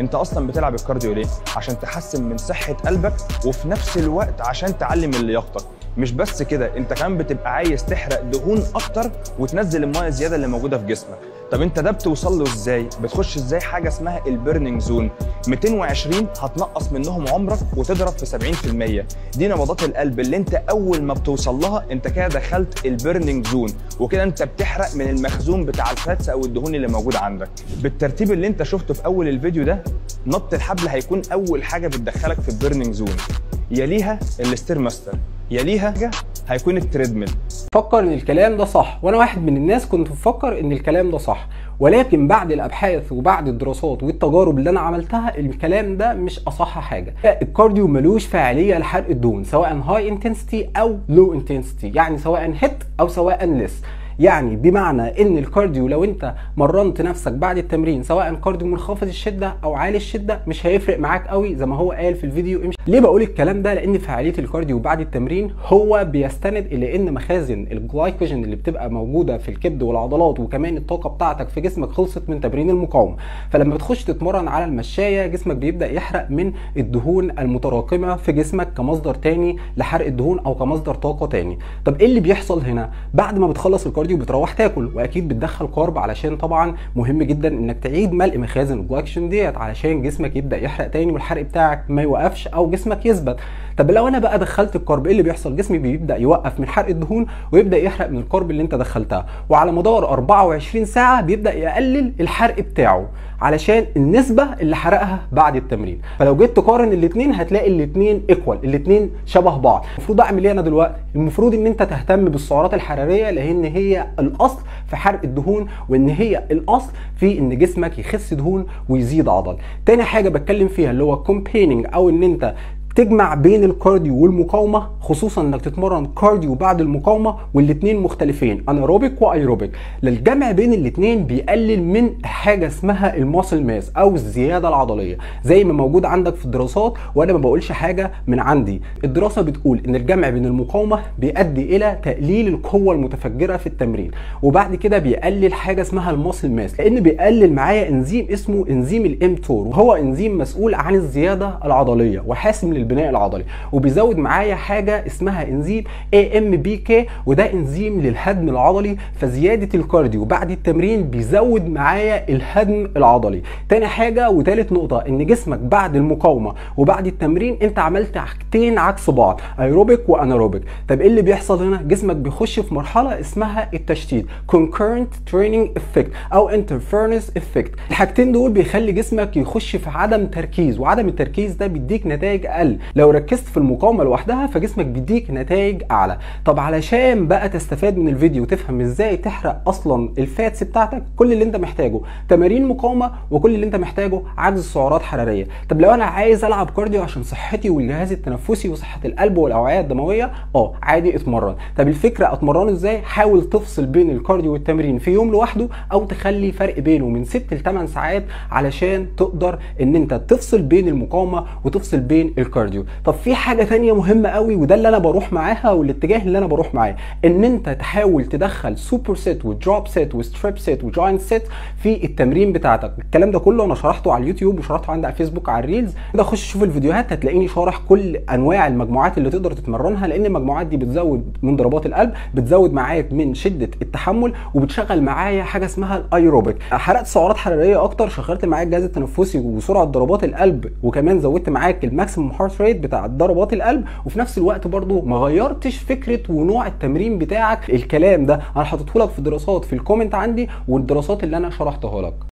انت اصلا بتلعب الكارديو ليه؟ عشان تحسن من صحه قلبك وفي نفس الوقت عشان تعلي من لياقتك. مش بس كده، انت كمان بتبقى عايز تحرق دهون اكتر وتنزل الميه الزياده اللي موجوده في جسمك. طب انت ده بتوصل له ازاي؟ بتخش ازاي حاجه اسمها البيرنينج زون. 220 هتنقص منهم عمرك وتضرب في 70%. دي نبضات القلب اللي انت اول ما بتوصل لها انت كده دخلت البيرنينج زون، وكده انت بتحرق من المخزون بتاع الفاتس او الدهون اللي موجوده عندك. بالترتيب اللي انت شفته في اول الفيديو ده، نط الحبل هيكون اول حاجه بتدخلك في البيرنينج زون، يليها الستير ماستر، يليها هيكون التريدميل. فكر ان الكلام ده صح، وانا واحد من الناس كنت بفكر ان الكلام ده صح، ولكن بعد الابحاث وبعد الدراسات والتجارب اللي انا عملتها الكلام ده مش اصح حاجه. الكارديو ملوش فاعليه لحرق الدهون سواء هاي انتنسيتي او لو انتنسيتي، يعني سواء هيت او سواء ليس. يعني بمعنى ان الكارديو لو انت مرنت نفسك بعد التمرين سواء كارديو منخفض الشده او عالي الشده مش هيفرق معاك قوي زي ما هو قال في الفيديو. ليه بقول الكلام ده؟ لان فعاليه الكارديو بعد التمرين هو بيستند الى ان مخازن الجلايكوجين اللي بتبقى موجوده في الكبد والعضلات وكمان الطاقه بتاعتك في جسمك خلصت من تمرين المقاومه. فلما بتخش تتمرن على المشايه جسمك بيبدا يحرق من الدهون المتراكمه في جسمك كمصدر تاني لحرق الدهون او كمصدر طاقه تاني. طب ايه اللي بيحصل هنا؟ بعد ما بتخلص الكارديو بتروح تاكل، واكيد بتدخل كارب علشان طبعا مهم جدا انك تعيد ملء مخازن الجلايكوجين ديت علشان جسمك يبدا يحرق تاني والحرق بتاعك ما يوقفش او جسمك يثبت. طب لو انا بقى دخلت الكارب ايه اللي بيحصل؟ جسمي بيبدا يوقف من حرق الدهون ويبدا يحرق من الكارب اللي انت دخلتها، وعلى مدار 24 ساعه بيبدا يقلل الحرق بتاعه علشان النسبه اللي حرقها بعد التمرين. فلو جيت تقارن الاثنين هتلاقي الاثنين ايكوال، الاثنين شبه بعض. المفروض اعمل ايه انا دلوقتي؟ المفروض ان انت تهتم بالسعرات الحراريه لان هي الاصل في حرق الدهون، وان هي الاصل في ان جسمك يخس دهون ويزيد عضل. تاني حاجه بتكلم فيها اللي هو كومبيننج، او ان انت تجمع بين الكارديو والمقاومه، خصوصا انك تتمرن كارديو بعد المقاومه والاثنين مختلفين انايروبيك وايروبيك. للجمع بين الاثنين بيقلل من حاجه اسمها الماسل ماس او الزياده العضليه زي ما موجود عندك في الدراسات، وانا ما بقولش حاجه من عندي. الدراسه بتقول ان الجمع بين المقاومه بيؤدي الى تقليل القوه المتفجره في التمرين، وبعد كده بيقلل حاجه اسمها الماسل ماس لان بيقلل معايا انزيم اسمه انزيم الامتور، وهو انزيم مسؤول عن الزياده العضليه وحاسم البناء العضلي، وبيزود معايا حاجه اسمها انزيم AMPK، وده انزيم للهدم العضلي. فزياده الكارديو بعد التمرين بيزود معايا الهدم العضلي. تاني حاجه وتالت نقطه ان جسمك بعد المقاومه وبعد التمرين انت عملت حاجتين عكس بعض، ايروبيك وانايروبيك. طب ايه اللي بيحصل هنا؟ جسمك بيخش في مرحله اسمها التشتيت concurrent training effect او interference effect. الحاجتين دول بيخلي جسمك يخش في عدم تركيز، وعدم التركيز ده بيديك نتائج اقل. لو ركزت في المقاومه لوحدها فجسمك بيديك نتائج اعلى. طب علشان بقى تستفاد من الفيديو وتفهم ازاي تحرق اصلا الفاتس بتاعتك، كل اللي انت محتاجه تمارين مقاومه، وكل اللي انت محتاجه عجز سعرات حراريه. طب لو انا عايز العب كارديو عشان صحتي والجهاز التنفسي وصحه القلب والاوعيه الدمويه، عادي اتمرن. طب الفكره اتمرنه ازاي؟ حاول تفصل بين الكارديو والتمرين في يوم لوحده، او تخلي فرق بينه من 6 ل 8 ساعات علشان تقدر ان انت تفصل بين المقاومه وتفصل بين الكارديو. طب في حاجه ثانيه مهمه قوي وده اللي انا بروح معاها والاتجاه اللي انا بروح معاه، ان انت تحاول تدخل سوبر سيت ودروب سيت وستريب سيت وجاينت سيت في التمرين بتاعتك. الكلام ده كله انا شرحته على اليوتيوب وشرحته عندي على الفيسبوك على الريلز، كده خش شوف الفيديوهات هتلاقيني شارح كل انواع المجموعات اللي تقدر تتمرنها، لان المجموعات دي بتزود من ضربات القلب، بتزود معاك من شده التحمل، وبتشغل معايا حاجه اسمها الايروبيك. حرقت سعرات حراريه اكتر، شغلت معاك الجهاز التنفسي وسرعه ضربات القلب، وكمان زودت معاك الماكسيمم هارت ريت بتاع ضربات القلب، وفي نفس الوقت برضو ما غيرتش فكره ونوع التمرين بتاعك. الكلام ده انا حاططه لك في دراسات في الكومنت عندي والدراسات اللي انا شرحتها لك.